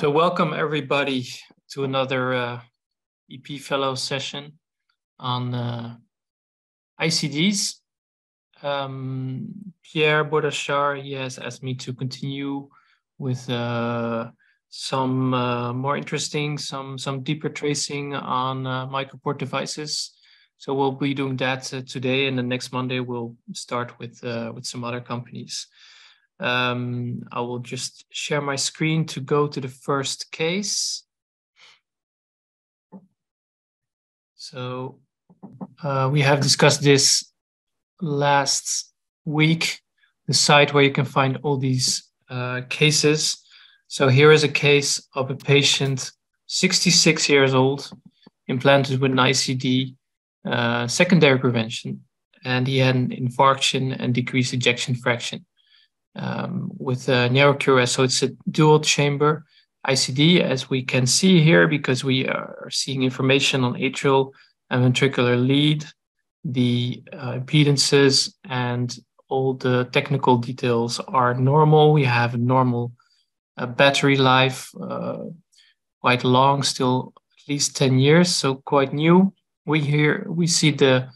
So welcome everybody to another EP Fellow session on ICDs. Pierre Bordachar, he has asked me to continue with some more interesting, some deeper tracing on MicroPort devices. So we'll be doing that today, and the next Monday we'll start with some other companies. I will just share my screen to go to the first case. So we have discussed this last week, the site where you can find all these cases. So here is a case of a patient, 66 years old, implanted with an ICD, secondary prevention, and he had an infarction and decreased ejection fraction. With a narrow QRS, so it's a dual chamber ICD, as we can see here, because we are seeing information on atrial and ventricular lead, the impedances and all the technical details are normal. We have a normal battery life, quite long, still at least 10 years, so quite new. We see the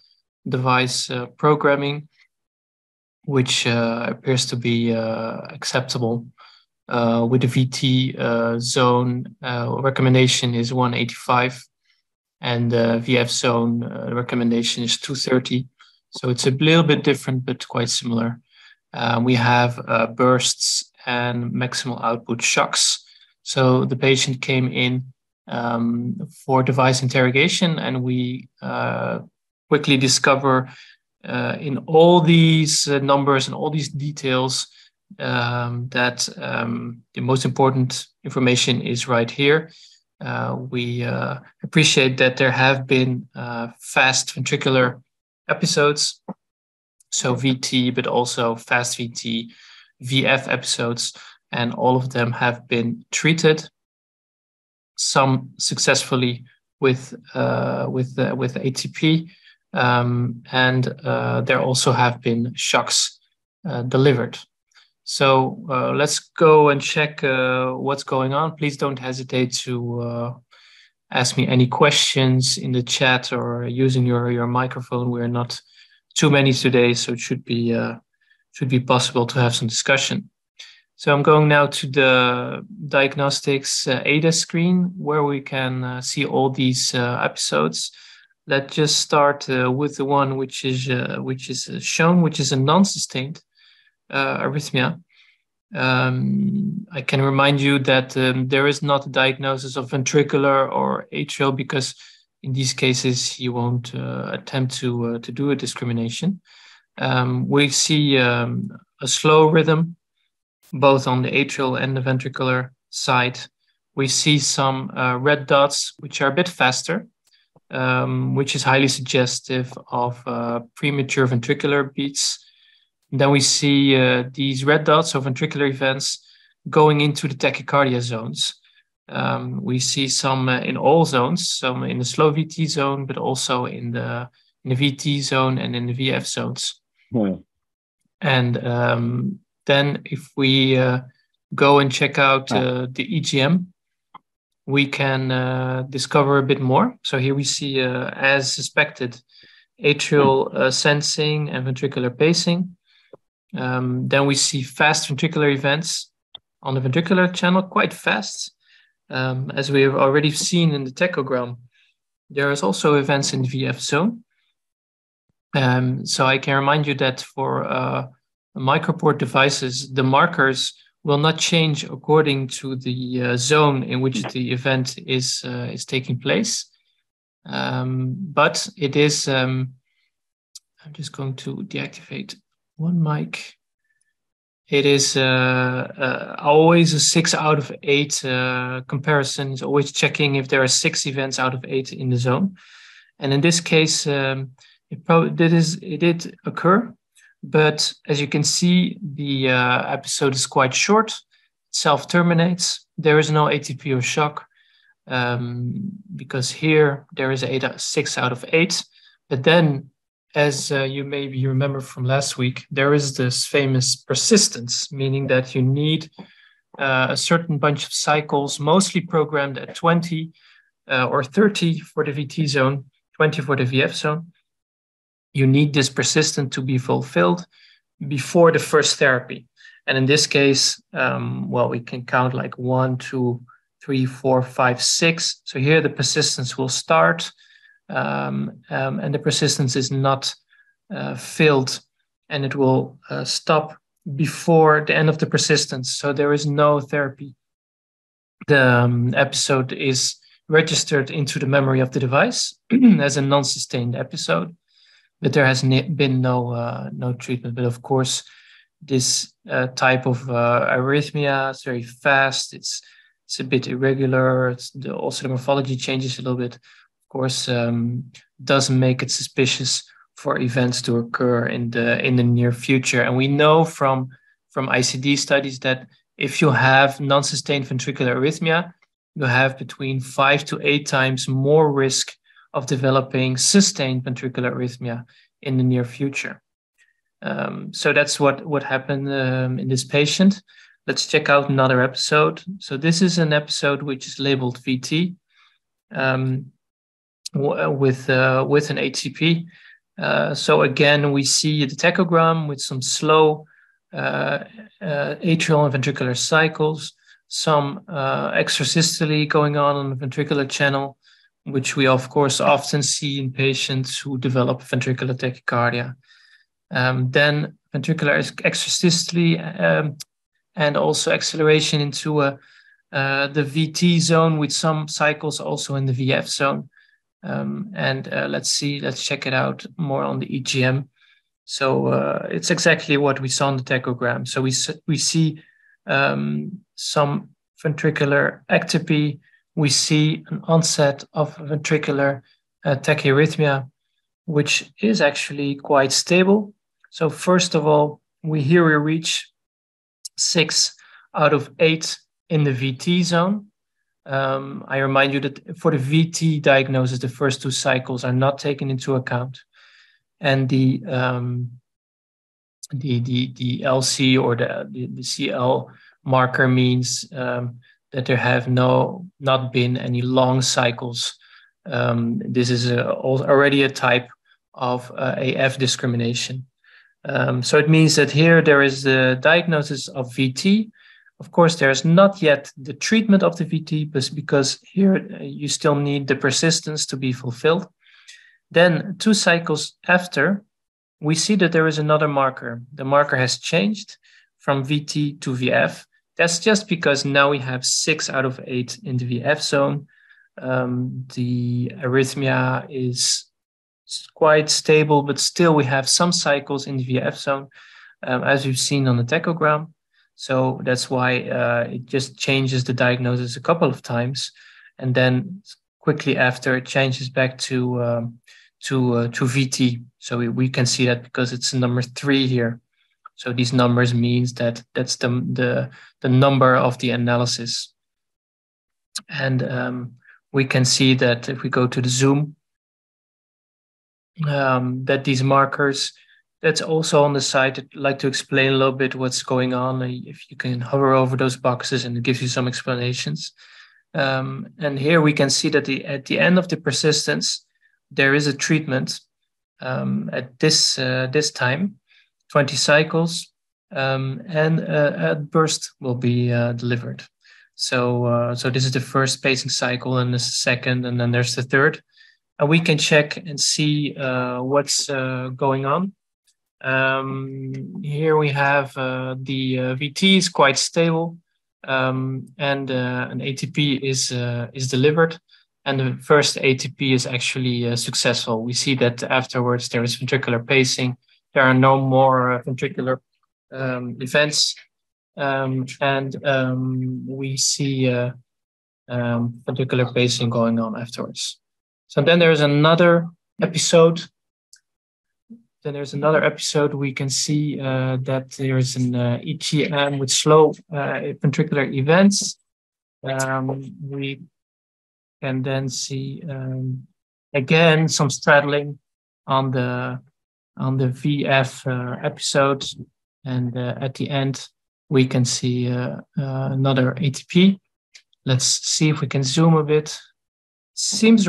device programming, which appears to be acceptable. With the VT zone, recommendation is 185, and VF zone recommendation is 230. So it's a little bit different, but quite similar. We have bursts and maximal output shocks. So the patient came in for device interrogation, and we quickly discover in all these numbers and all these details that the most important information is right here. We appreciate that there have been fast ventricular episodes, so VT, but also fast VT, VF episodes, and all of them have been treated, some successfully with ATP. And there also have been shocks delivered. So let's go and check what's going on. Please don't hesitate to ask me any questions in the chat or using your microphone. We're not too many today, so it should be possible to have some discussion. So I'm going now to the diagnostics ADA screen, where we can see all these episodes. Let's just start with the one which is shown, which is a non-sustained arrhythmia. I can remind you that there is not a diagnosis of ventricular or atrial, because in these cases you won't attempt to do a discrimination. We see a slow rhythm, both on the atrial and the ventricular side. We see some red dots, which are a bit faster, which is highly suggestive of premature ventricular beats. And then we see these red dots, so ventricular events, going into the tachycardia zones. We see some in all zones, some in the slow VT zone, but also in the VT zone and in the VF zones. And then if we go and check out the EGM, we can discover a bit more. So here we see, as suspected, atrial sensing and ventricular pacing. Then we see fast ventricular events on the ventricular channel, quite fast. As we have already seen in the tachogram, there is also events in the VF zone. So I can remind you that for MicroPort devices, the markers will not change according to the zone in which the event is taking place. But it is, I'm just going to deactivate one mic. It is always a 6 out of 8 comparison. It's always checking if there are 6 events out of 8 in the zone. And in this case, it did occur. But as you can see, the episode is quite short, self-terminates. There is no ATP or shock, because here there is 6 out of 8. But then, as you maybe remember from last week, there is this famous persistence, meaning that you need a certain bunch of cycles, mostly programmed at 20 or 30 for the VT zone, 20 for the VF zone. You need this persistent to be fulfilled before the first therapy. And in this case, we can count like 1, 2, 3, 4, 5, 6. So here the persistence will start, and the persistence is not filled, and it will stop before the end of the persistence. So there is no therapy. The episode is registered into the memory of the device as a non-sustained episode, but there has been no treatment. But of course, this type of arrhythmia is very fast. It's a bit irregular. Also, the morphology changes a little bit. Of course, does make it suspicious for events to occur in the near future. And we know from ICD studies that if you have non-sustained ventricular arrhythmia, you have between 5 to 8 times more risk of developing sustained ventricular arrhythmia in the near future. So that's what happened in this patient. Let's check out another episode. So this is an episode which is labeled VT with an HCP. So again, we see the tachogram with some slow atrial and ventricular cycles, some extrasystole going on the ventricular channel, which we of course often see in patients who develop ventricular tachycardia. Then ventricular extrasystole and also acceleration into the VT zone with some cycles also in the VF zone. Let's check it out more on the EGM. So it's exactly what we saw on the tachogram. So we see some ventricular ectopy. We see an onset of ventricular tachyarrhythmia, which is actually quite stable. So first of all, we reach 6 out of 8 in the VT zone. I remind you that for the VT diagnosis, the first 2 cycles are not taken into account, and the LC or the CL marker means that there have not been any long cycles. This is already a type of AF discrimination. So it means that here there is the diagnosis of VT. Of course, there's not yet the treatment of the VT, but because here you still need the persistence to be fulfilled. Then 2 cycles after, we see that there is another marker. The marker has changed from VT to VF. That's just because now we have 6 out of 8 in the VF zone. The arrhythmia is quite stable, but still we have some cycles in the VF zone, as we've seen on the tachogram. So that's why it just changes the diagnosis a couple of times, and then quickly after it changes back to VT. So we can see that because it's number 3 here. So these numbers means that that's the number of the analysis. And we can see that if we go to the zoom, that these markers, that's also on the side. I'd like to explain a little bit what's going on. If you can hover over those boxes, and it gives you some explanations. And here we can see that at the end of the persistence, there is a treatment at this time, 20 cycles, and a burst will be delivered. So this is the first pacing cycle, and this is the second, and then there's the third. And we can check and see what's going on. Here we have the VT is quite stable, and an ATP is delivered, and the first ATP is actually successful. We see that afterwards there is ventricular pacing. There are no more ventricular events, and we see ventricular pacing going on afterwards. So then there's another episode. We can see that there's an EGM with slow ventricular events. We can then see again some straddling on the VF episode, and at the end we can see another ATP. Let's see if we can zoom a bit. Seems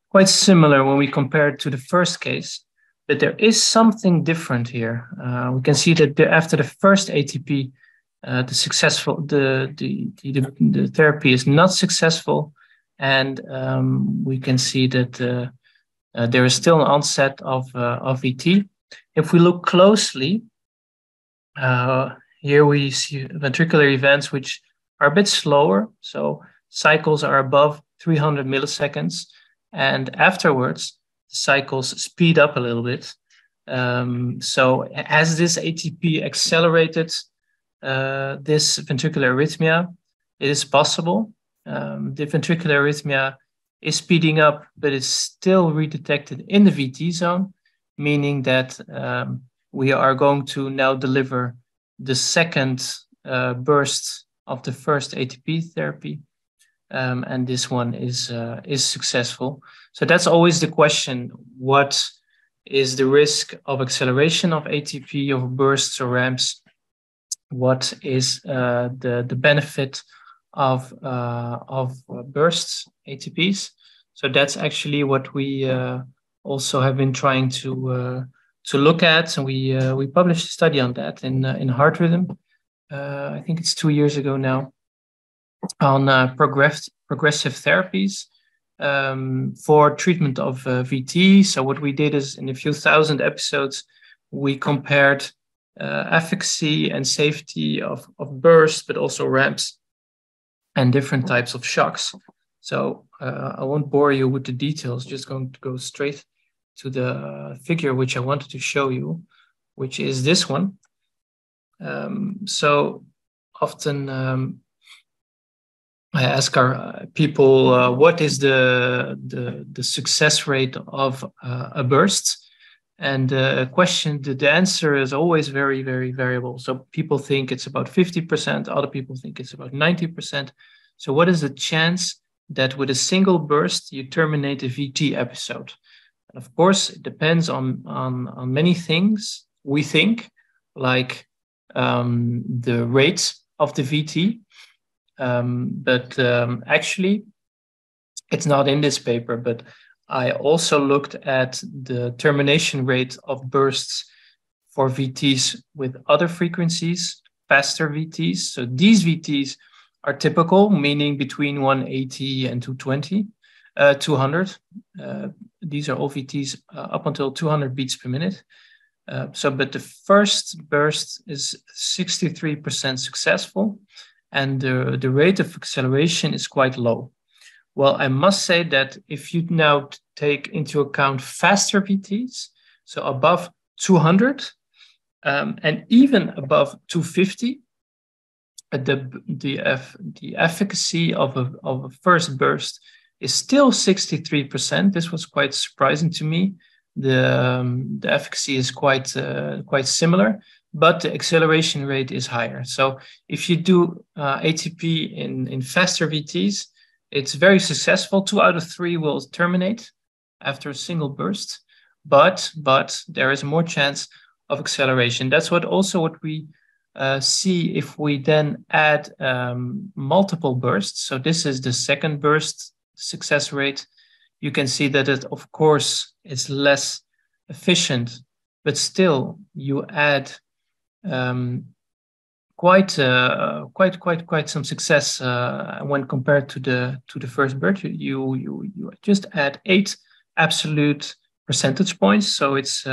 quite similar when we compare it to the first case, but there is something different here. We can see that after the first ATP, the therapy is not successful, and we can see that there is still an onset of VT. If we look closely, here we see ventricular events which are a bit slower, so cycles are above 300 milliseconds, and afterwards the cycles speed up a little bit. So as this ATP accelerated this ventricular arrhythmia, it is possible. The ventricular arrhythmia is speeding up, but it's still redetected in the VT zone, meaning that we are going to now deliver the second burst of the first ATP therapy, and this one is successful. So that's always the question: what is the risk of acceleration of ATP, of bursts or ramps? What is the benefit of bursts, ATPs? So that's actually what we also have been trying to look at, and we published a study on that in Heart Rhythm. I think it's 2 years ago now, on progressive therapies for treatment of VT. So what we did is, in a few thousand episodes, we compared efficacy and safety of bursts, but also ramps and different types of shocks. So I won't bore you with the details, just going to go straight to the figure which I wanted to show you, which is this one. So often I ask our people, what is the success rate of a burst? And the answer is always very, very variable. So people think it's about 50%, other people think it's about 90%. So what is the chance that with a single burst you terminate a VT episode? And of course, it depends on many things, we think, like the rate of the VT. But actually, it's not in this paper, but I also looked at the termination rate of bursts for VTs with other frequencies, faster VTs. So these VTs are typical, meaning between 180 and 200. These are all VTs up until 200 beats per minute. But the first burst is 63% successful, and the rate of acceleration is quite low. Well, I must say that if you now take into account faster VTs, so above 200 and even above 250, the efficacy of a first burst is still 63%. This was quite surprising to me. The efficacy is quite similar, but the acceleration rate is higher. So if you do ATP in faster VTs, it's very successful. 2 out of 3 will terminate after a single burst, but there is more chance of acceleration. That's what we see if we then add multiple bursts. So this is the second burst success rate. You can see that it, of course, is less efficient, but still you add quite some success when compared to the first burst. You just add 8 absolute percentage points, so it's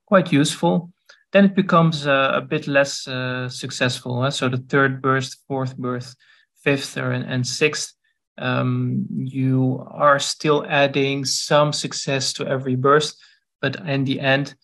quite useful. Then it becomes a bit less successful. So the third burst, fourth burst, fifth and sixth, you are still adding some success to every burst, but in the end,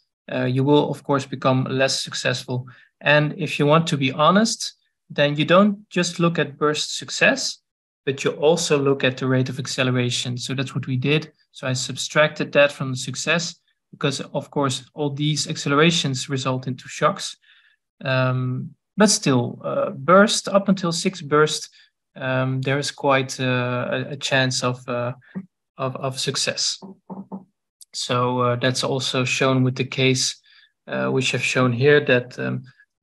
you will, of course, become less successful. And if you want to be honest, then you don't just look at burst success, but you also look at the rate of acceleration. So that's what we did. So I subtracted that from the success, because, of course, all these accelerations result into shocks. But still, burst up until 6 bursts, there is quite a chance of success. So that's also shown with the case which I've shown here, that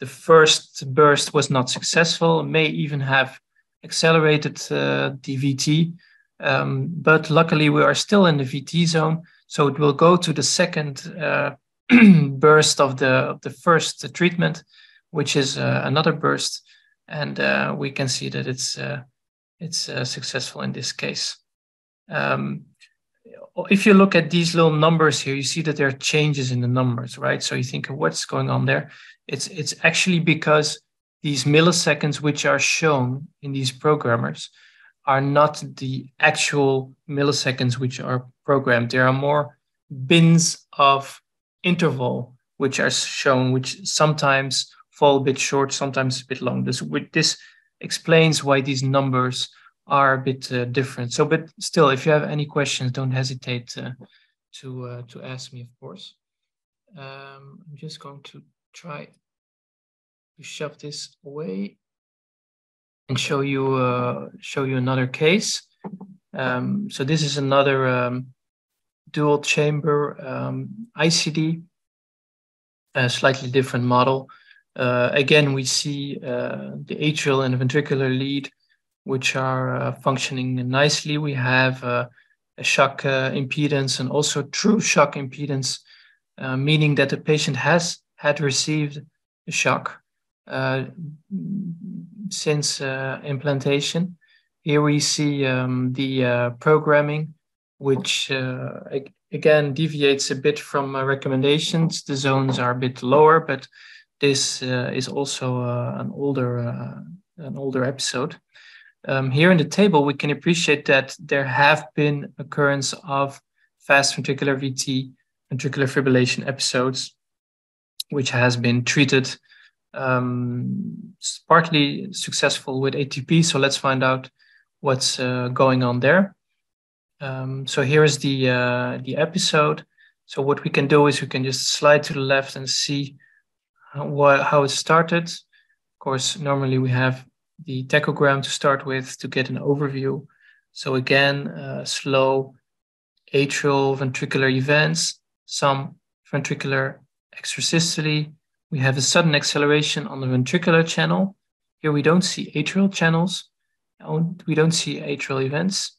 the first burst was not successful, may even have accelerated the VT. But luckily, we are still in the VT zone, so it will go to the second burst of the first treatment, which is another burst, and we can see that it's successful in this case. If you look at these little numbers here, you see that there are changes in the numbers, right? So you think, what's going on there? It's actually because these milliseconds which are shown in these programmers are not the actual milliseconds which are programmed. There are more bins of interval which are shown, which sometimes fall a bit short, sometimes a bit long. This explains why these numbers are a bit different. So, but still, if you have any questions, don't hesitate to ask me, of course. I'm just going to try to shove this away and show you another case. So this is another dual chamber ICD, a slightly different model. Again, we see the atrial and ventricular lead, which are functioning nicely. We have a shock impedance and also true shock impedance, meaning that the patient had received a shock since implantation. Here we see the programming, which again deviates a bit from recommendations. The zones are a bit lower, but this is also an older episode. Here in the table, we can appreciate that there have been occurrence of fast ventricular VT, ventricular fibrillation episodes, which has been treated partly successful with ATP. So let's find out what's going on there. So here is the episode. So what we can do is we can just slide to the left and see how it started. Of course, normally we have the tachogram to start with to get an overview. So again, slow atrial ventricular events, some ventricular extrasystole. We have a sudden acceleration on the ventricular channel. Here we don't see atrial channels. We don't see atrial events.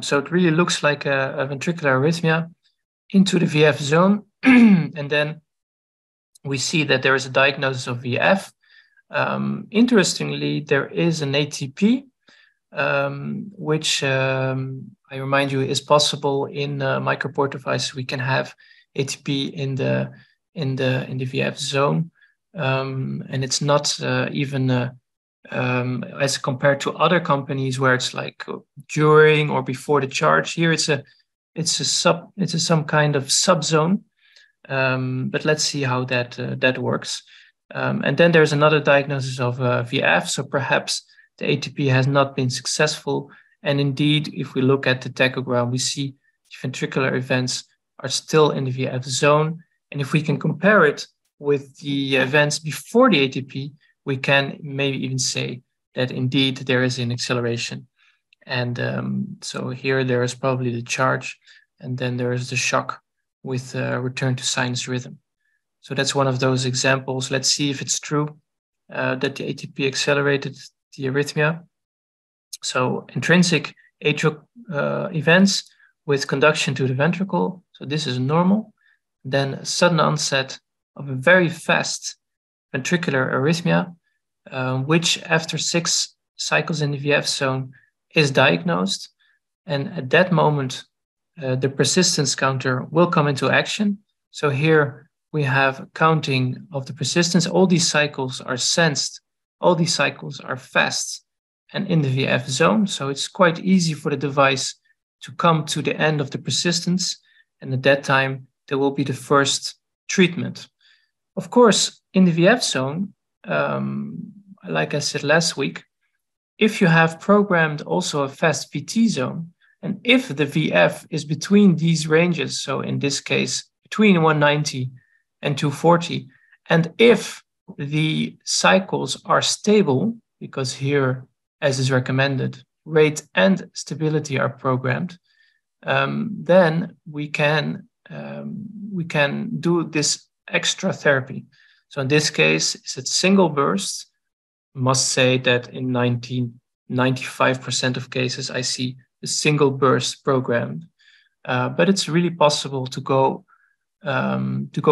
So it really looks like a ventricular arrhythmia into the VF zone. And then we see that there is a diagnosis of VF. Interestingly, there is an ATP, which I remind you is possible in MicroPort devices. We can have ATP in the VF zone, and it's not even as compared to other companies where it's like during or before the charge. Here it's some kind of subzone, but let's see how that works. And then there's another diagnosis of VF, so perhaps the ATP has not been successful. And indeed, if we look at the tachogram, we see ventricular events are still in the VF zone. And if we can compare it with the events before the ATP, we can maybe even say that indeed there is an acceleration. And so here there is probably the charge, and then there is the shock with return to sinus rhythm. So that's one of those examples. Let's see if it's true that the ATP accelerated the arrhythmia. So intrinsic atrial events with conduction to the ventricle. So this is normal. Then a sudden onset of a very fast ventricular arrhythmia, which after 6 cycles in the VF zone is diagnosed. And at that moment, the persistence counter will come into action. So here we have counting of the persistence. All these cycles are sensed. All these cycles are fast and in the VF zone. So it's quite easy for the device to come to the end of the persistence. And at that time, there will be the first treatment. Of course, in the VF zone, like I said last week, if you have programmed also a fast VT zone, and if the VF is between these ranges, so in this case, between 190 and 240, and if the cycles are stable, because here, as is recommended, rate and stability are programmed, then we can do this extra therapy. So in this case, it's a single burst. I must say that in 95% of cases, I see a single burst programmed. But it's really possible to go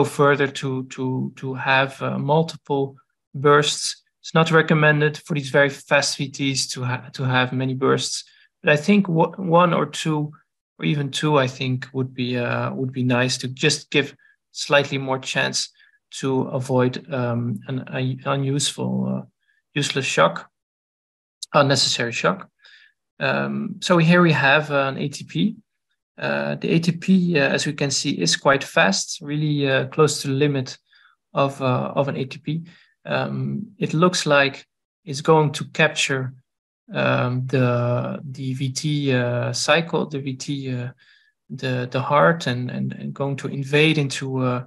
further to have multiple bursts. It's not recommended for these very fast VTs to have many bursts, but I think one or two, or even two, I think would be nice to just give slightly more chance to avoid an useless shock, unnecessary shock. So here we have an ATP. The ATP, as we can see, is quite fast, really close to the limit of an ATP. It looks like it's going to capture the VT cycle, the VT, the heart, and going to invade into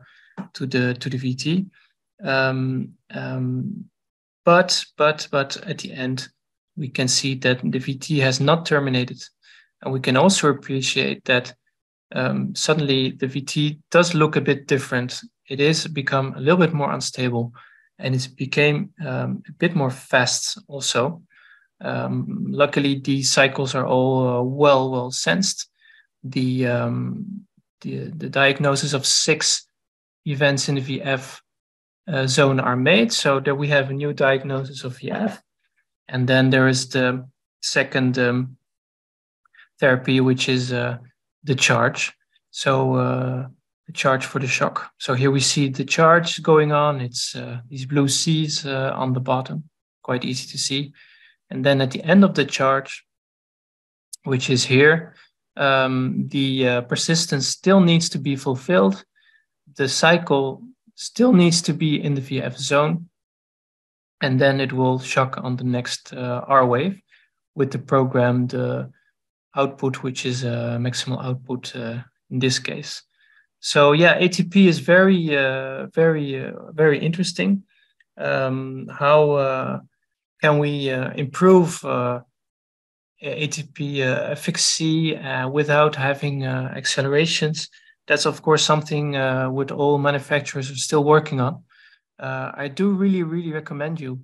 to the VT. But at the end, we can see that the VT has not terminated. And we can also appreciate that suddenly the VT does look a bit different. It is become a little bit more unstable, and it became a bit more fast also. Luckily, these cycles are all well sensed. The diagnosis of 6 events in the VF zone are made, so that we have a new diagnosis of VF. And then there is the second therapy, which is the charge. So the charge for the shock. So here we see the charge going on. It's these blue C's on the bottom, quite easy to see. And then at the end of the charge, which is here, the persistence still needs to be fulfilled. The cycle still needs to be in the VF zone. And then it will shock on the next R wave with the programmed output, which is maximal output in this case. So yeah, ATP is very interesting. How can we improve ATP efficacy without having accelerations? That's of course something what all manufacturers are still working on. I do really recommend you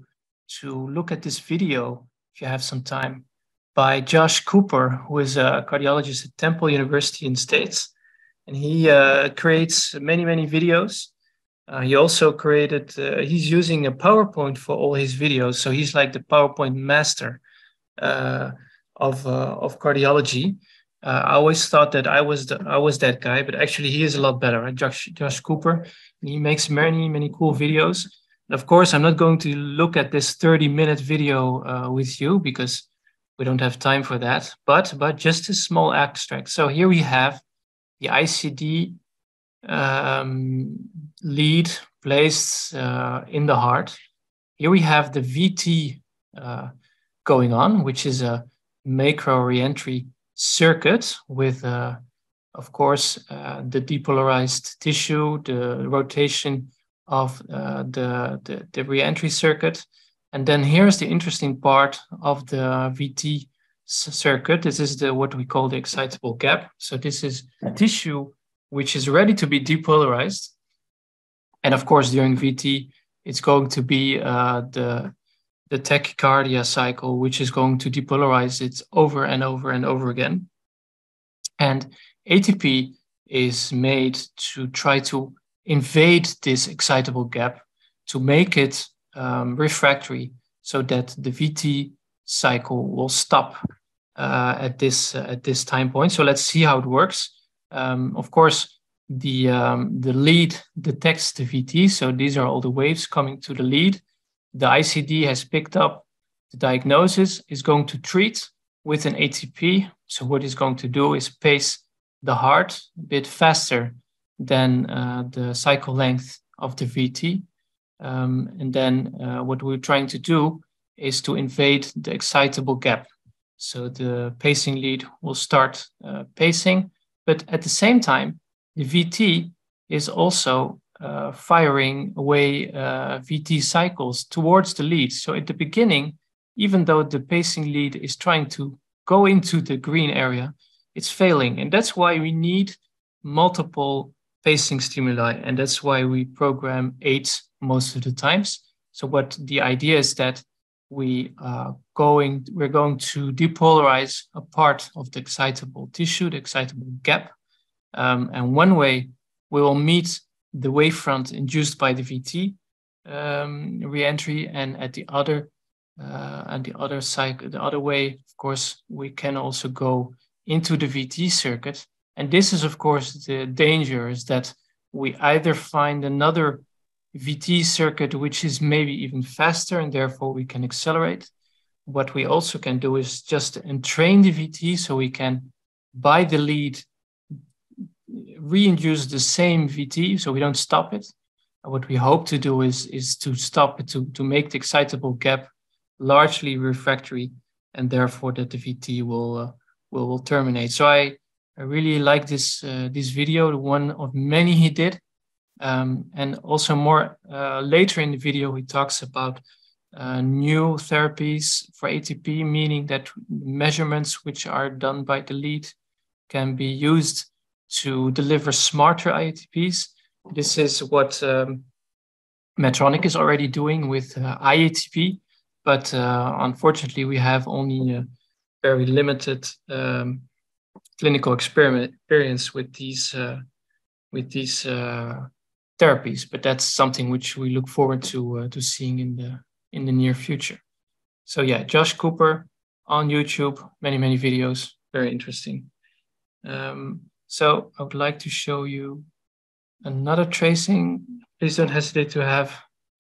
to look at this video if you have some time by Josh Cooper, who is a cardiologist at Temple University in the States. And he creates many videos. He also created, he's using a PowerPoint for all his videos. So he's like the PowerPoint master of cardiology. I always thought that I was that guy, but actually he is a lot better, right? Josh Cooper. And he makes many cool videos. And of course, I'm not going to look at this 30-minute video with you because we don't have time for that, but just a small extract. So here we have the ICD lead placed in the heart. Here we have the VT going on, which is a macro reentry circuit with, of course, the depolarized tissue, the rotation of the reentry circuit. And then here's the interesting part of the VT circuit. This is what we call the excitable gap. So this is tissue which is ready to be depolarized. And of course, during VT, it's going to be the tachycardia cycle, which is going to depolarize it over and over again. And ATP is made to try to invade this excitable gap to make it refractory, so that the VT cycle will stop at this time point. So let's see how it works. Of course, the lead detects the VT. So these are all the waves coming to the lead. The ICD has picked up the diagnosis, is going to treat with an ATP. So what it's going to do is pace the heart a bit faster than the cycle length of the VT. And then what we're trying to do is to invade the excitable gap. So the pacing lead will start pacing, but at the same time, the VT is also firing away VT cycles towards the lead. So at the beginning, even though the pacing lead is trying to go into the green area, it's failing. And that's why we need multiple pacing stimuli. And that's why we program 8 most of the times. So what the idea is that we're going to depolarize a part of the excitable tissue, the excitable gap. And one way we will meet the wavefront induced by the VT reentry, and at the other the other way, of course, we can also go into the VT circuit. And this is, of course, the danger, is that we either find another VT circuit which is maybe even faster, and therefore we can accelerate. What we also can do is just entrain the VT, so we can, by the lead, reinduce the same VT, so we don't stop it. And what we hope to do is to stop it, to make the excitable gap largely refractory, and therefore that the VT will terminate. So I really like this video, the one of many he did. And also more later in the video, he talks about new therapies for ATP, meaning that measurements which are done by the lead can be used to deliver smarter IATPs. This is what Medtronic is already doing with IATP, but unfortunately we have only a very limited clinical experience with these therapies, but that's something which we look forward to seeing in the near future. So yeah, Josh Cooper on YouTube, many videos, very interesting. So I would like to show you another tracing. Please don't hesitate to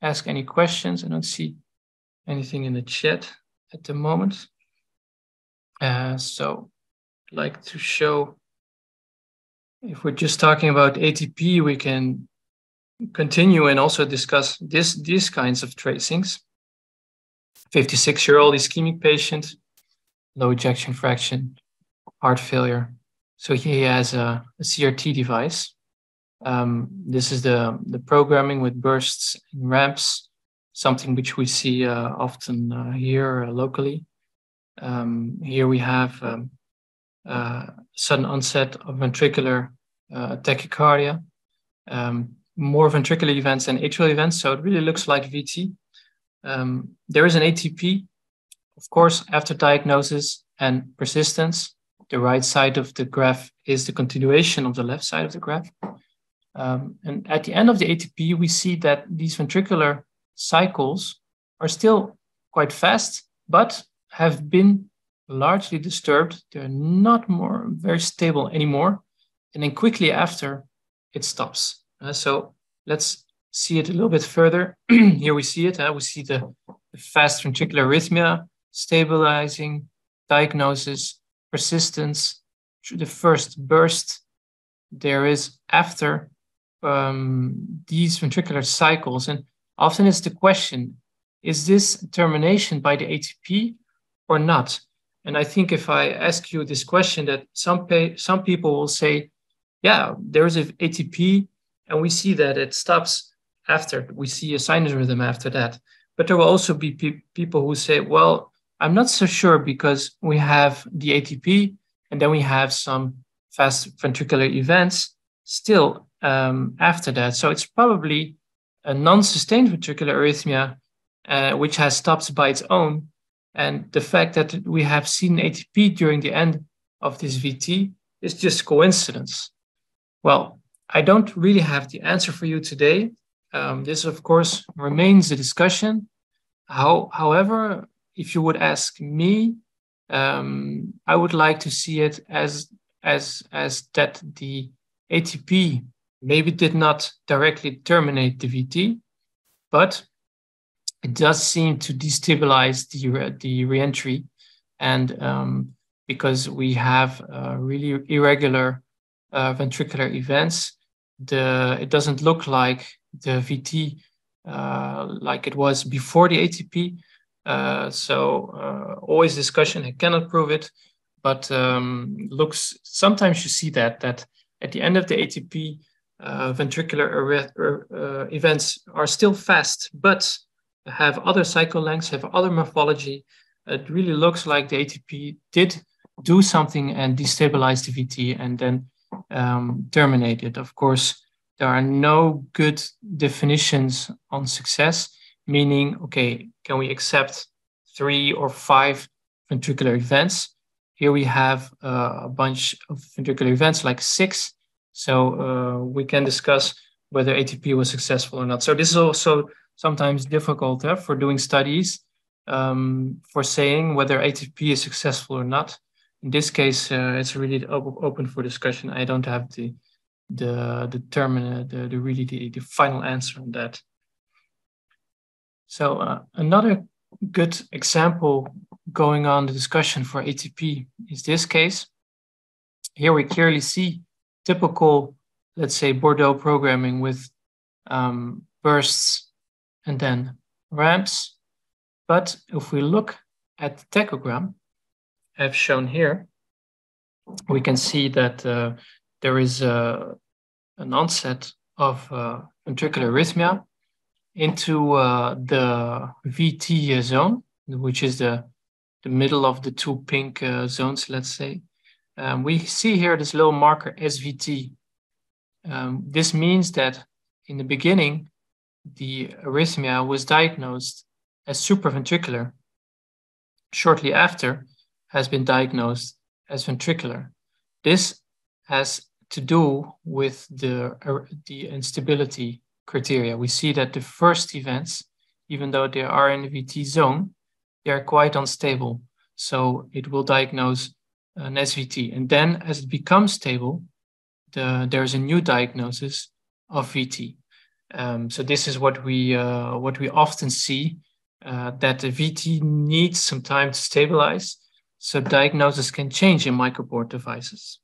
ask any questions. I don't see anything in the chat at the moment. So I'd like to show, if we're just talking about ATP, we can continue and also discuss these kinds of tracings. 56-year-old ischemic patient, low ejection fraction, heart failure. So he has a CRT device. This is the programming with bursts and ramps, something which we see often here locally. Here we have sudden onset of ventricular tachycardia, more ventricular events than atrial events, so it really looks like VT. There is an ATP, of course, after diagnosis and persistence. The right side of the graph is the continuation of the left side of the graph. And at the end of the ATP, we see that these ventricular cycles are still quite fast, but have been largely disturbed. They're not more very stable anymore. And then quickly after, it stops. So let's see it a little bit further. Here we see it. We see the fast ventricular arrhythmia, stabilizing, diagnosis, persistence, the first burst. There is after these ventricular cycles. And often it's the question, is this termination by the ATP or not? And I think if I ask you this question, that some people will say, yeah, there is an ATP, and we see that it stops after. We see a sinus rhythm after that. But there will also be people who say, well, I'm not so sure, because we have the ATP and then we have some fast ventricular events still after that. So it's probably a non-sustained ventricular arrhythmia which has stopped by its own. And the fact that we have seen ATP during the end of this VT is just coincidence. Well, I don't really have the answer for you today. This, of course, remains a discussion. However, if you would ask me, I would like to see it as that the ATP maybe did not directly terminate the VT, but it does seem to destabilize the reentry, and because we have really irregular ventricular events, it doesn't look like the VT like it was before the ATP. So always discussion. I cannot prove it, but sometimes you see that at the end of the ATP, ventricular events are still fast, but have other cycle lengths, have other morphology. It really looks like the ATP did do something and destabilize the VT and then terminate it. Of course, there are no good definitions on success, meaning, okay, can we accept 3 or 5 ventricular events? Here we have a bunch of ventricular events, like 6. So we can discuss whether ATP was successful or not. So this is also sometimes difficult for doing studies, for saying whether ATP is successful or not. In this case, it's really open for discussion. I don't have the final answer on that. So another good example going on the discussion for ATP is this case. Here we clearly see typical, let's say, Bordeaux programming with bursts and then ramps. But if we look at the tachogram I've shown here, we can see that there is an onset of ventricular arrhythmia into the VT zone, which is the middle of the two pink zones, let's say. We see here this little marker SVT. This means that in the beginning, the arrhythmia was diagnosed as supraventricular. Shortly after, has been diagnosed as ventricular. This has to do with the instability criteria. We see that the first events, even though they are in the VT zone, they are quite unstable. So it will diagnose an SVT. And then as it becomes stable, there's a new diagnosis of VT. So this is what we often see, that the VT needs some time to stabilize. So diagnosis can change in MicroPort devices.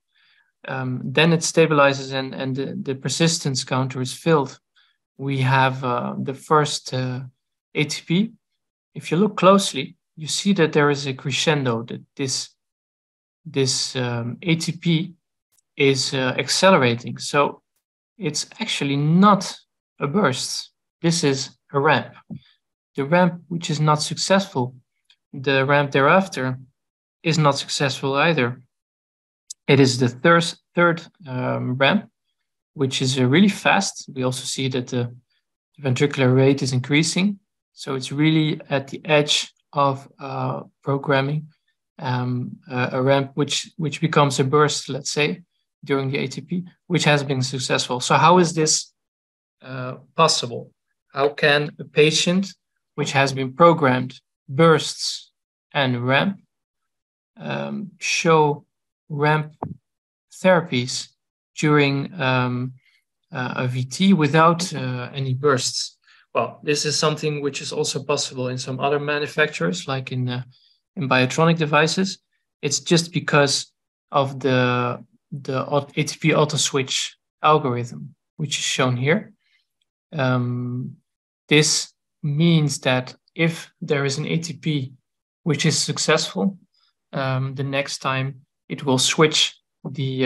Then it stabilizes and the persistence counter is filled. We have the first ATP. If you look closely, you see that there is a crescendo, that this ATP is accelerating. So it's actually not a burst. This is a ramp. The ramp which is not successful, the ramp thereafter is not successful either. It is the third ramp, which is really fast. We also see that the ventricular rate is increasing. So it's really at the edge of programming a ramp which becomes a burst, let's say, during the ATP, which has been successful. So how is this possible? How can a patient which has been programmed bursts and ramp show ramp therapies during a VT without any bursts? Well, this is something which is also possible in some other manufacturers, like in Biotronic devices. It's just because of the ATP auto switch algorithm, which is shown here. This means that if there is an ATP which is successful, the next time it will switch the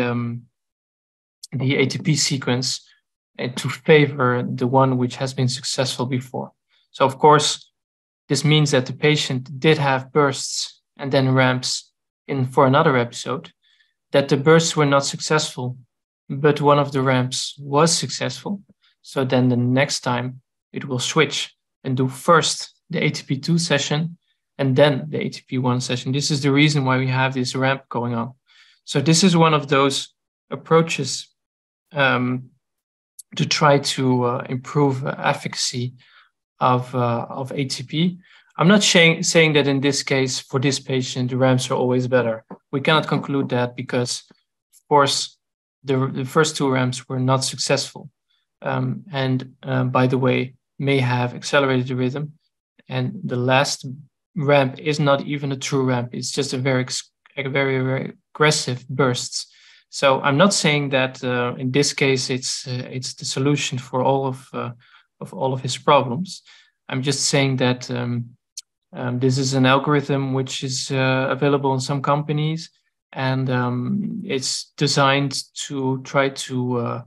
ATP sequence to favor the one which has been successful before. So of course, this means that the patient did have bursts and then ramps for another episode, that the bursts were not successful, but one of the ramps was successful. So then the next time it will switch and do first the ATP2 session and then the ATP1 session. This is the reason why we have this ramp going on. So this is one of those approaches to try to improve efficacy of ATP. I'm not saying that in this case, for this patient, the ramps are always better. We cannot conclude that because, of course, the first two ramps were not successful. And by the way, may have accelerated the rhythm. And the last ramp is not even a true ramp. It's just a very aggressive bursts. So I'm not saying that in this case it's the solution for all of his problems. I'm just saying that this is an algorithm which is available in some companies, and it's designed to try to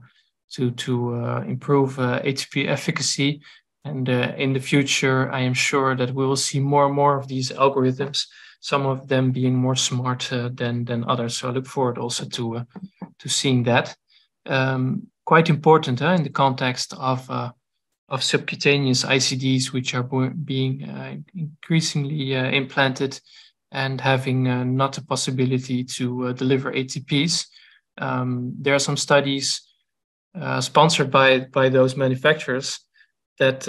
improve ATP efficacy. And in the future, I am sure that we will see more and more of these algorithms, some of them being more smart than others. So I look forward also to seeing that. quite important in the context of subcutaneous ICDs, which are being increasingly implanted and having not a possibility to deliver ATPs. There are some studies sponsored by those manufacturers that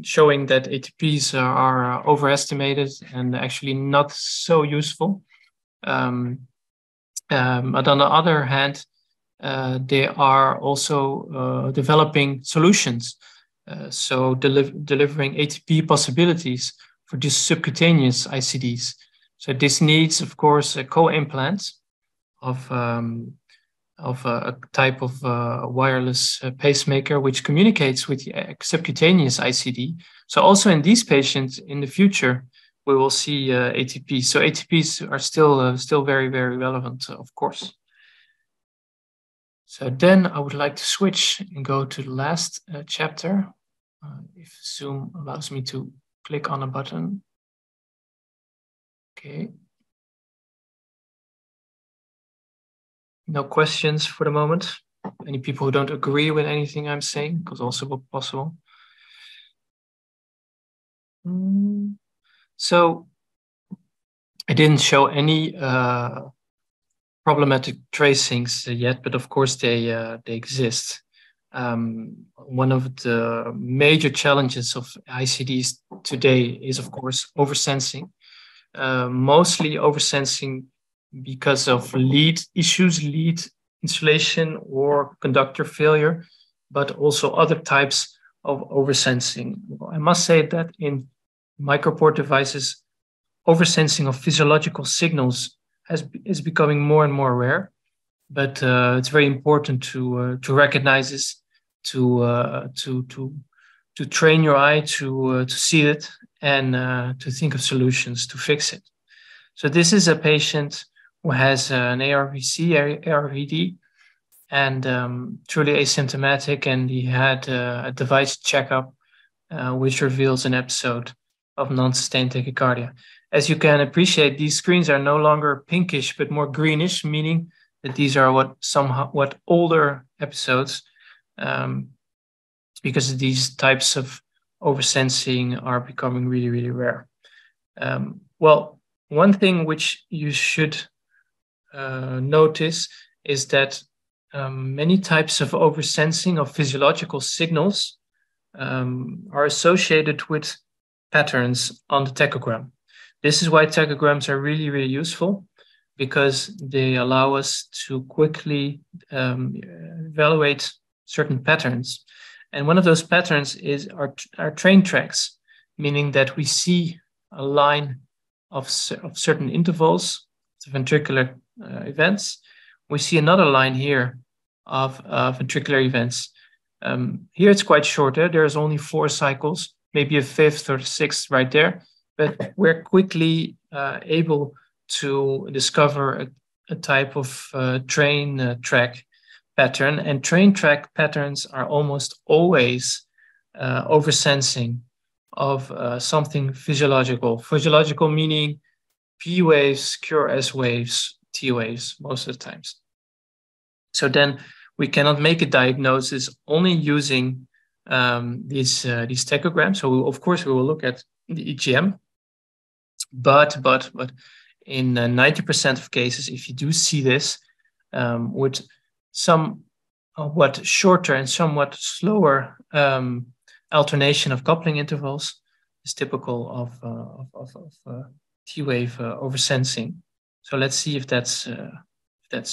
showing that ATPs are overestimated and actually not so useful. But on the other hand, they are also developing solutions. So delivering ATP possibilities for these subcutaneous ICDs. So this needs, of course, a co-implant of a type of wireless pacemaker which communicates with the subcutaneous ICD. So also in these patients in the future, we will see ATPs. So ATPs are still very, very relevant, of course. So then I would like to switch and go to the last chapter. If Zoom allows me to click on a button. Okay. No questions for the moment. Any people who don't agree with anything I'm saying, because also possible. So I didn't show any problematic tracings yet, but of course they exist. One of the major challenges of ICDs today is, of course, oversensing. Mostly oversensing because of lead issues, lead insulation or conductor failure, but also other types of oversensing. I must say that in MicroPort devices, oversensing of physiological signals is becoming more and more rare, but it's very important to recognize this, to train your eye to see it and to think of solutions to fix it. So this is a patient who has an ARVC, ARVD, and truly asymptomatic, and he had a device checkup which reveals an episode of non-sustained tachycardia. As you can appreciate, these screens are no longer pinkish, but more greenish, meaning that these are what older episodes, because these types of oversensing are becoming really, really rare. Well, one thing which you should notice is that many types of oversensing of physiological signals are associated with patterns on the tachogram. This is why tachograms are really, really useful, because they allow us to quickly evaluate certain patterns. And one of those patterns is our train tracks, meaning that we see a line of certain intervals, ventricular events. We see another line here of ventricular events. Here it's quite short. There's only 4 cycles, maybe a 5th or 6th right there. But we're quickly able to discover a type of train track pattern. And train track patterns are almost always oversensing of something physiological. Physiological meaning P waves, QRS waves, T waves, most of the times. So then we cannot make a diagnosis only using these tachograms. So of course we will look at the EGM, but in 90% of cases, if you do see this with somewhat shorter and somewhat slower alternation of coupling intervals, is typical of T-wave oversensing. So let's see if that's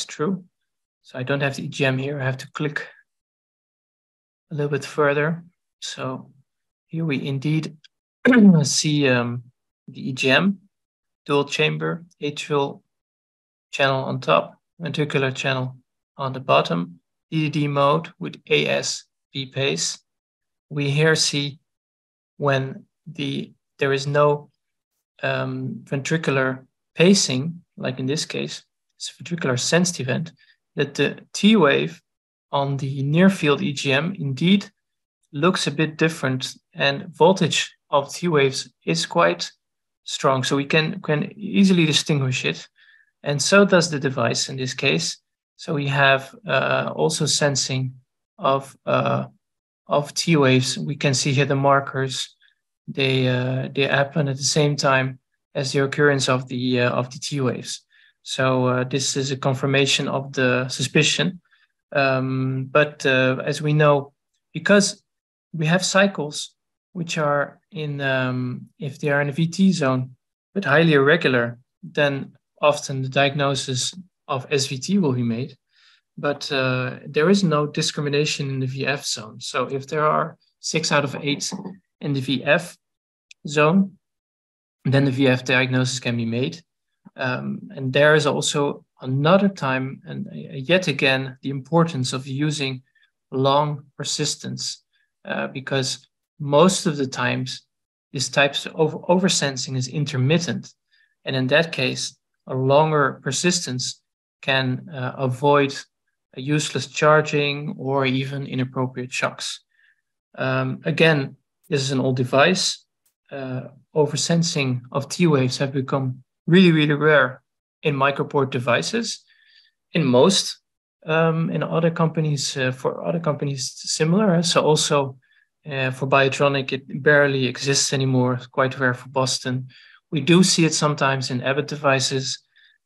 true. So I don't have the EGM here. I have to click a little bit further. So here we indeed see the EGM, dual chamber, atrial channel on top, ventricular channel on the bottom, DDD mode with AS-B pace. We here see when there is no ventricular pacing, like in this case, it's a ventricular sensed event, that the T wave on the near field EGM indeed looks a bit different, and voltage of T waves is quite strong. So we can easily distinguish it. And so does the device in this case. So we have also sensing of T waves. We can see here the markers. They happen at the same time as the occurrence of the T waves. So this is a confirmation of the suspicion. But as we know, because we have cycles which are in, if they are in a VT zone, but highly irregular, then often the diagnosis of SVT will be made. But there is no discrimination in the VF zone. So if there are 6 out of 8 in the VF zone, then the VF diagnosis can be made. And there is also another time, and yet again, the importance of using long persistence, because most of the times this type of oversensing is intermittent. And in that case, a longer persistence can avoid a useless charging or even inappropriate shocks. Again, this is an old device. Oversensing of T waves have become really, really rare in MicroPort devices. In most, in other companies, for other companies, similar. So also for Biotronic, it barely exists anymore. It's quite rare for Boston. We do see it sometimes in Abbott devices,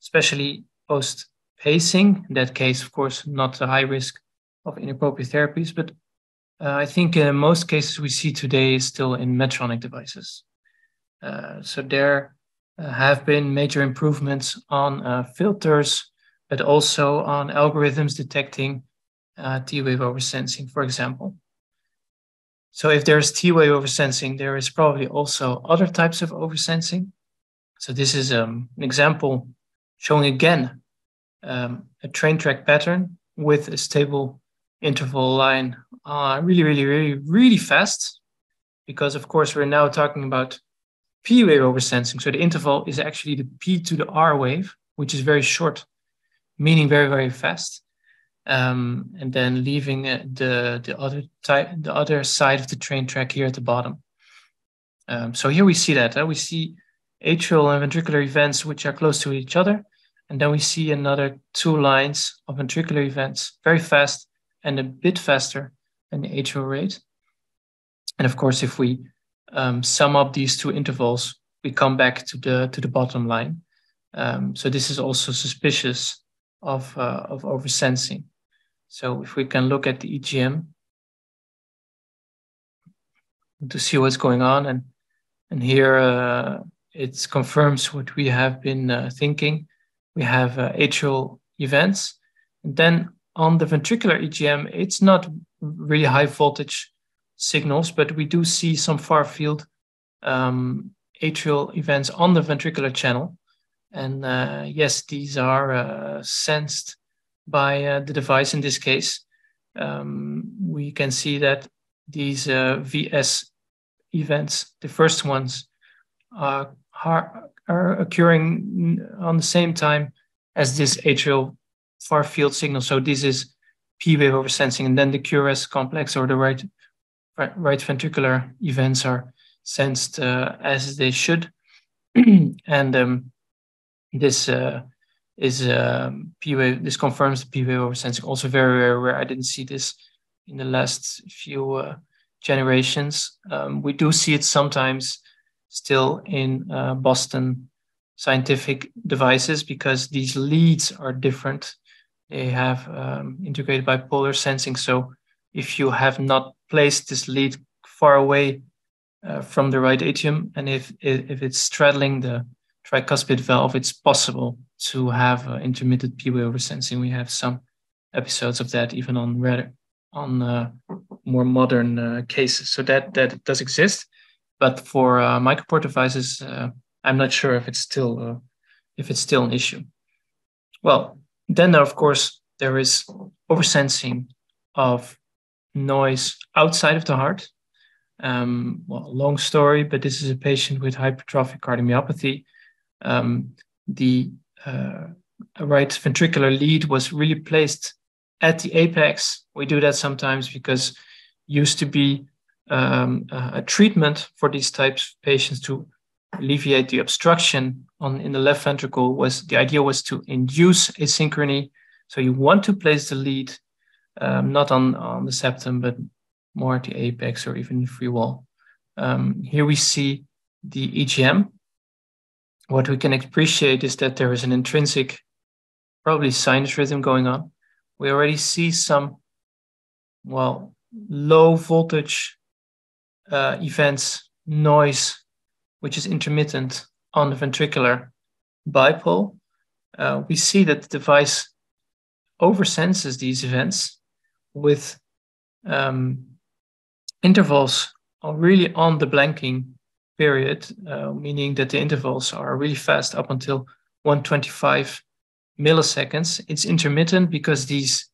especially post-pacing. In that case, of course, not a high risk of inappropriate therapies, but I think in most cases we see today is still in Medtronic devices. So there have been major improvements on filters, but also on algorithms detecting T-wave oversensing, for example. So if there's T-wave oversensing, there is probably also other types of oversensing. So this is an example showing again a train track pattern with a stable interval line really fast, because of course we're now talking about P-wave oversensing. So the interval is actually the P to the R wave, which is very short, meaning very fast. And then leaving the other side of the train track here at the bottom. So here we see that. We see atrial and ventricular events which are close to each other. And then we see another 2 lines of ventricular events, very fast and a bit faster than the atrial rate. And of course, if we sum up these 2 intervals, we come back to the bottom line. So this is also suspicious of oversensing. So if we can look at the EGM to see what's going on, and here it confirms what we have been thinking. We have atrial events, and then on the ventricular EGM, it's not really high voltage signals, but we do see some far field atrial events on the ventricular channel. And yes, these are sensed by the device in this case. We can see that these VS events, the first ones, are occurring on the same time as this atrial far field signal. So this is P-wave oversensing, and then the QRS complex or the right ventricular events are sensed as they should. And this is P-wave. This confirms the P-wave oversensing. Also very rare. I didn't see this in the last few generations. We do see it sometimes still in Boston Scientific devices because these leads are different. They have integrated bipolar sensing. So if you have not placed this lead far away from the right atrium, and if it's straddling the tricuspid valve, it's possible to have intermittent P-wave oversensing. We have some episodes of that even on more modern cases. So that does exist, but for MicroPort devices, I'm not sure if it's still an issue. Well, then of course there is oversensing of noise outside of the heart. Long story, but this is a patient with hypertrophic cardiomyopathy. The right ventricular lead was really placed at the apex. We do that sometimes because used to be a treatment for these types of patients to alleviate the obstruction in the left ventricle. The idea was to induce asynchrony. So you want to place the lead not on the septum, but more at the apex or even the free wall. Here we see the EGM. What we can appreciate is that there is an intrinsic, probably sinus rhythm going on. We already see some, well, low voltage events, noise, which is intermittent on the ventricular bipole. We see that the device oversenses these events with intervals are really on the blanking period, meaning that the intervals are really fast up until 125 milliseconds. It's intermittent because these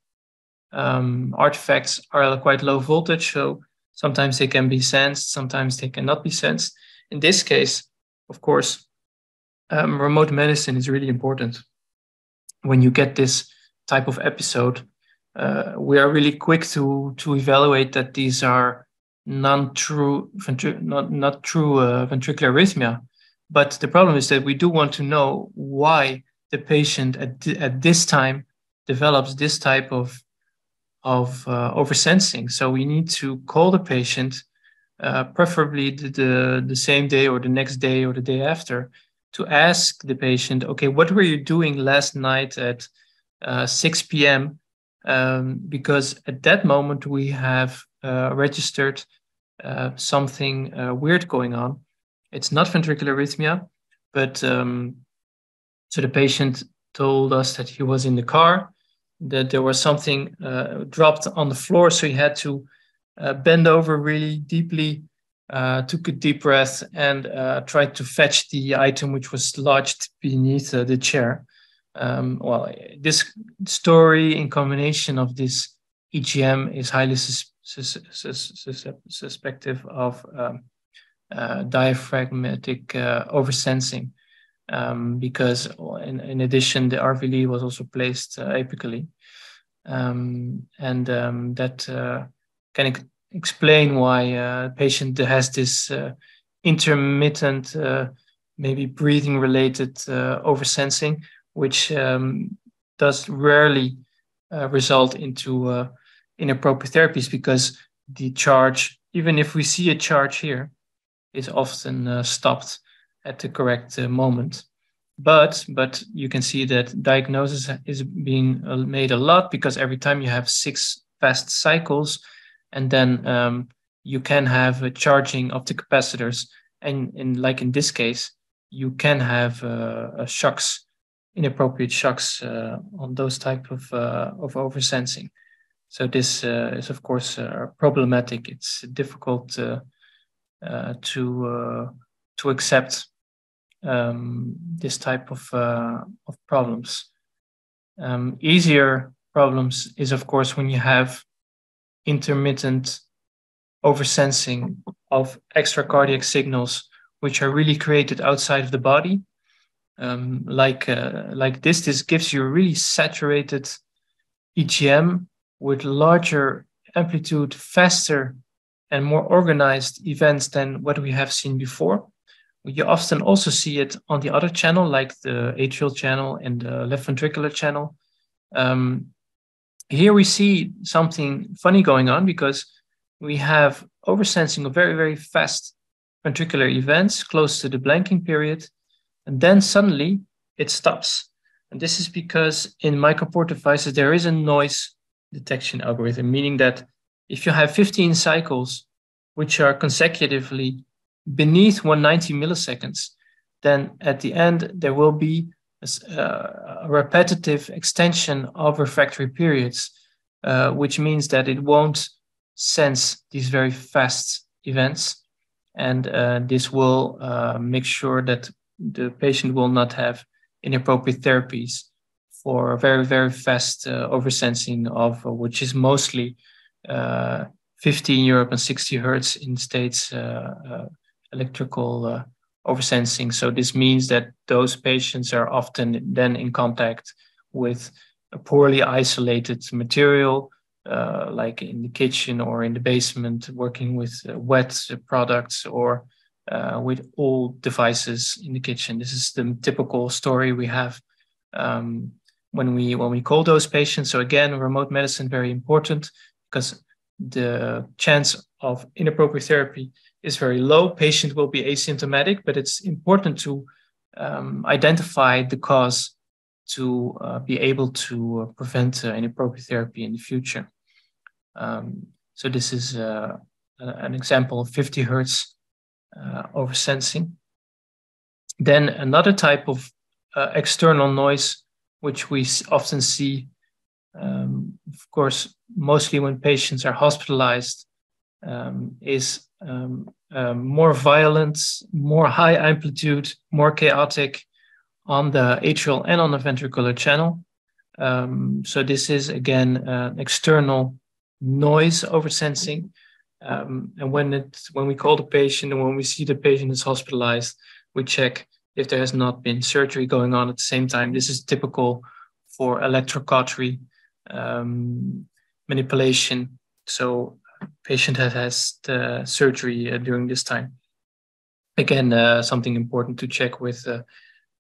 artifacts are quite low voltage, so sometimes they can be sensed, sometimes they cannot be sensed. In this case, of course, remote medicine is really important. When you get this type of episode, we are really quick to evaluate that these are not true ventricular arrhythmia. But the problem is that we do want to know why the patient at this time develops this type of oversensing. So we need to call the patient, preferably the same day or the next day or the day after, to ask the patient, okay, what were you doing last night at 6 p.m.? Because at that moment we have registered something weird going on. It's not ventricular arrhythmia, but so the patient told us that he was in the car, that there was something dropped on the floor, so he had to bend over really deeply, took a deep breath, and tried to fetch the item which was lodged beneath the chair. Well, this story in combination of this EGM is highly suspective of diaphragmatic oversensing, because in addition, the RV was also placed apically. That can explain why a patient has this intermittent, maybe breathing-related oversensing, which does rarely result into inappropriate therapies, because the charge, even if we see a charge here, is often stopped at the correct moment. But you can see that diagnosis is being made a lot, because every time you have 6 fast cycles, and then you can have a charging of the capacitors, and like in this case, you can have shocks, inappropriate shocks on those type of oversensing. So this is of course problematic. It's difficult to accept this type of problems. Easier problems is of course when you have intermittent oversensing of extracardiac signals, which are really created outside of the body. Like this gives you a really saturated EGM with larger amplitude, faster and more organized events than what we have seen before. You often also see it on the other channel, like the atrial channel and the left ventricular channel. Here we see something funny going on, because we have oversensing of very, very fast ventricular events close to the blanking period, and then suddenly it stops. And this is because in MicroPort devices, there is a noise detection algorithm, meaning that if you have 15 cycles, which are consecutively beneath 190 milliseconds, then at the end, there will be a repetitive extension of refractory periods, which means that it won't sense these very fast events. And this will make sure that the patient will not have inappropriate therapies for very, very fast oversensing of which is mostly 50 in Europe and 60 hertz in the States electrical oversensing. So this means that those patients are often then in contact with a poorly isolated material, like in the kitchen or in the basement, working with wet products or with old devices in the kitchen. This is the typical story we have when we call those patients. So again, remote medicine, very important, because the chance of inappropriate therapy is very low. Patient will be asymptomatic, but it's important to identify the cause to be able to prevent inappropriate therapy in the future. So this is an example of 50 hertz oversensing. Then another type of external noise, which we often see, of course, mostly when patients are hospitalized, is more violent, more high amplitude, more chaotic on the atrial and on the ventricular channel. So this is, again, external noise oversensing. And when we call the patient and when we see the patient is hospitalized, we check if there has not been surgery going on at the same time. This is typical for electrocautery manipulation. So patient has the surgery during this time. Again, something important to check with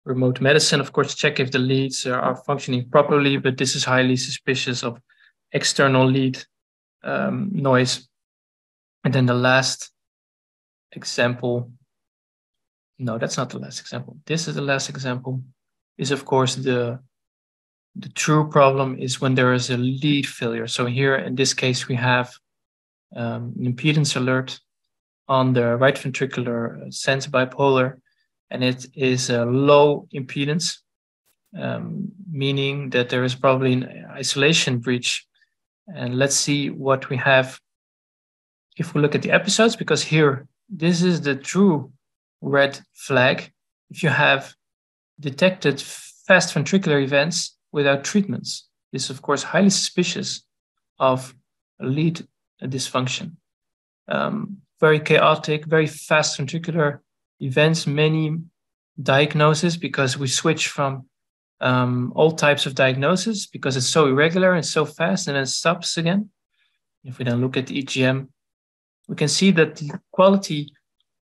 remote medicine. Of course, check if the leads are functioning properly, but this is highly suspicious of external lead noise. And then the last example, no, that's not the last example. This is the last example, is of course the true problem is when there is a lead failure. So here in this case, we have an impedance alert on the right ventricular sense bipolar, and it is a low impedance, meaning that there is probably an isolation breach. And let's see what we have if we look at the episodes, because here, this is the true red flag. If you have detected fast ventricular events without treatments, this is of course highly suspicious of lead dysfunction. Very chaotic, very fast ventricular events, many diagnoses, because we switch from all types of diagnosis because it's so irregular and so fast, and then it stops again. If we then look at the EGM, we can see that the quality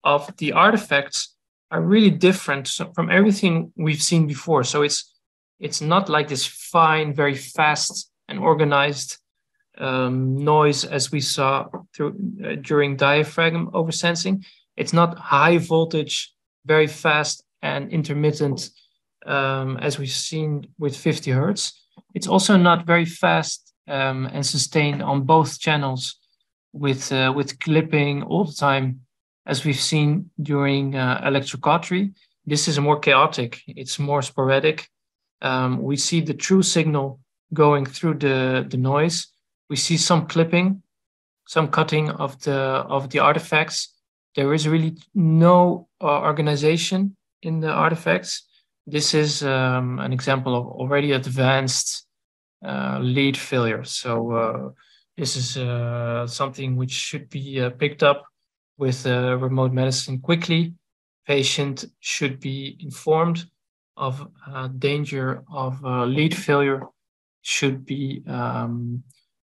of the artifacts are really different from everything we've seen before. So it's not like this fine, very fast and organized noise as we saw during diaphragm oversensing. It's not high voltage, very fast and intermittent as we've seen with 50 hertz. It's also not very fast and sustained on both channels with clipping all the time, as we've seen during electrocautery. This is more chaotic. It's more sporadic. We see the true signal going through the noise. We see some clipping, some cutting of the artifacts. There is really no organization in the artifacts. This is an example of already advanced lead failure. So this is something which should be picked up with remote medicine quickly. Patient should be informed of danger of lead failure, should be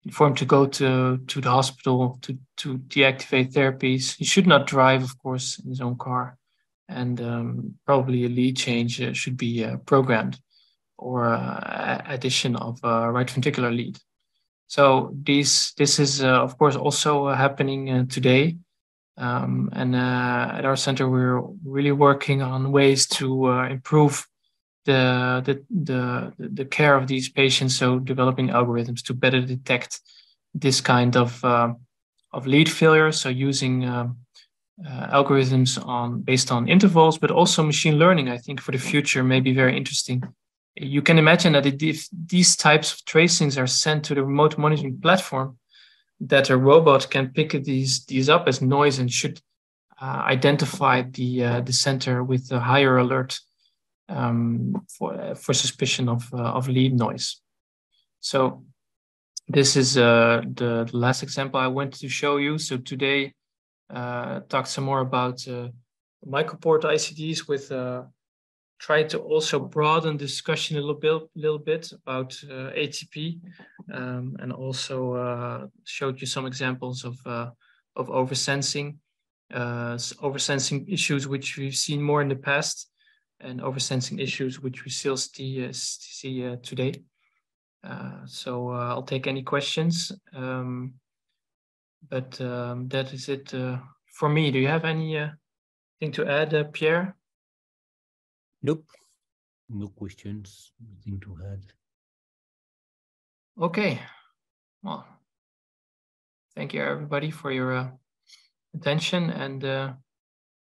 informed to go to the hospital to deactivate therapies. He should not drive, of course, in his own car. And probably a lead change should be programmed, or addition of right ventricular lead. So this is, of course, also happening today. And at our center, we're really working on ways to improve the care of these patients. So developing algorithms to better detect this kind of lead failure. So using algorithms based on intervals, but also machine learning, I think, for the future may be very interesting. You can imagine that if these types of tracings are sent to the remote monitoring platform, that a robot can pick these up as noise and should identify the center with a higher alert for suspicion of lead noise. So this is the last example I wanted to show you. So today, talk some more about MicroPort ICDs with try to also broaden discussion a little bit about ATP, and also showed you some examples of oversensing issues which we've seen more in the past. and oversensing issues, which we still see today. So I'll take any questions. But that is it for me. Do you have anything to add, Pierre? Nope. No questions. Nothing to add. Okay. Well, thank you everybody for your attention, and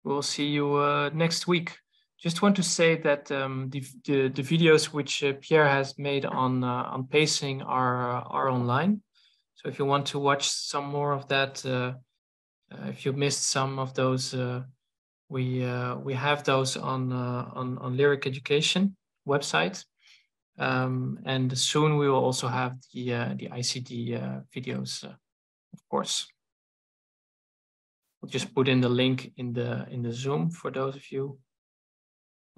we'll see you next week. Just want to say that the videos which Pierre has made on pacing are online. So if you want to watch some more of that, if you missed some of those, we have those on Lyric Education website, and soon we will also have the ICD videos, of course. We'll just put in the link in the Zoom for those of you,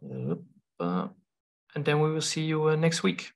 and then we will see you next week.